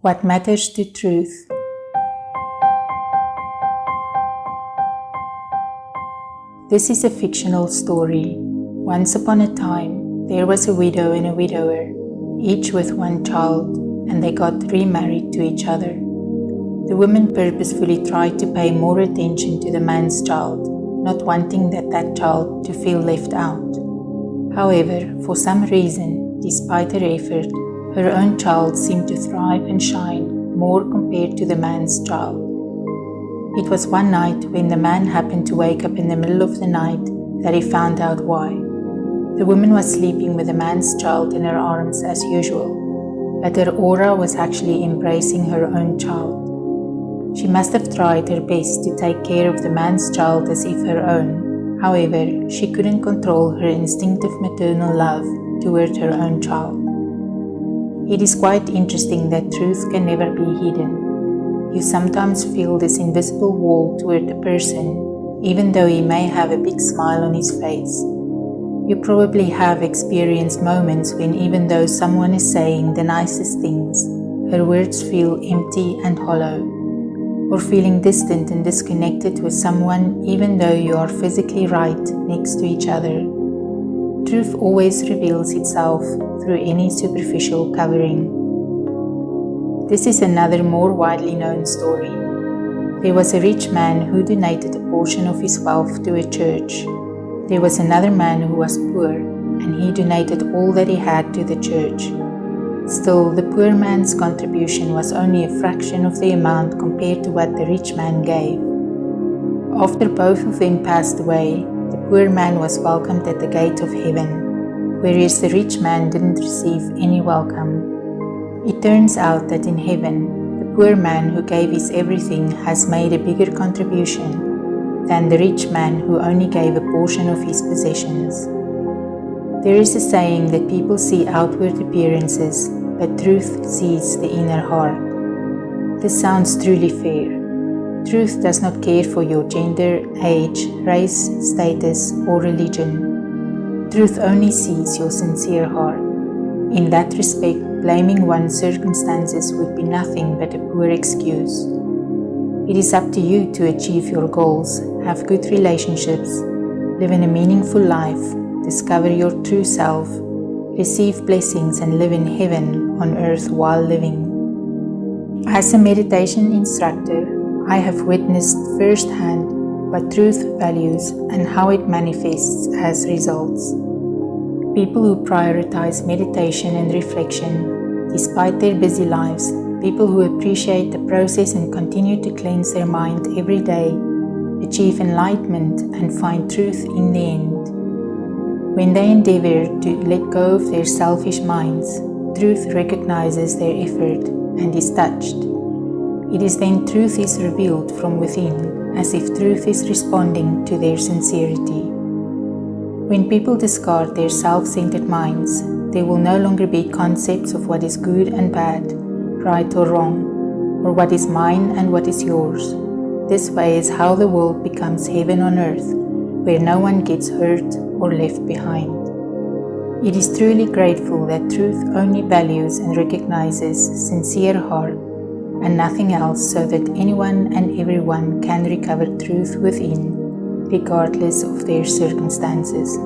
What matters to truth? This is a fictional story. Once upon a time, there was a widow and a widower, each with one child, and they got remarried to each other. The woman purposefully tried to pay more attention to the man's child, not wanting that child to feel left out. However, for some reason, despite her effort, her own child seemed to thrive and shine more compared to the man's child. It was one night when the man happened to wake up in the middle of the night that he found out why. The woman was sleeping with the man's child in her arms as usual, but her aura was actually embracing her own child. She must have tried her best to take care of the man's child as if her own. However, she couldn't control her instinctive maternal love toward her own child. It is quite interesting that truth can never be hidden. You sometimes feel this invisible wall toward a person, even though he may have a big smile on his face. You probably have experienced moments when even though someone is saying the nicest things, her words feel empty and hollow, or feeling distant and disconnected with someone even though you are physically right next to each other. Truth always reveals itself through any superficial covering. This is another more widely known story. There was a rich man who donated a portion of his wealth to a church. There was another man who was poor, and he donated all that he had to the church. Still, the poor man's contribution was only a fraction of the amount compared to what the rich man gave. After both of them passed away, the poor man was welcomed at the gate of heaven, whereas the rich man didn't receive any welcome. It turns out that in heaven, the poor man who gave his everything has made a bigger contribution than the rich man who only gave a portion of his possessions. There is a saying that people see outward appearances, but truth sees the inner heart. This sounds truly fair. Truth does not care for your gender, age, race, status, or religion. Truth only sees your sincere heart. In that respect, blaming one's circumstances would be nothing but a poor excuse. It is up to you to achieve your goals, have good relationships, live in a meaningful life, discover your true self, receive blessings and live in heaven on earth while living. As a meditation instructor, I have witnessed firsthand what truth values and how it manifests as results. People who prioritize meditation and reflection, despite their busy lives, people who appreciate the process and continue to cleanse their mind every day, achieve enlightenment and find truth in the end. When they endeavor to let go of their selfish minds, truth recognizes their effort and is touched. It is then truth is revealed from within, as if truth is responding to their sincerity. When people discard their self-centered minds, there will no longer be concepts of what is good and bad, right or wrong, or what is mine and what is yours. This way is how the world becomes heaven on earth, where no one gets hurt or left behind. It is truly grateful that truth only values and recognizes sincere heart and nothing else, so that anyone and everyone can recover truth within, regardless of their circumstances.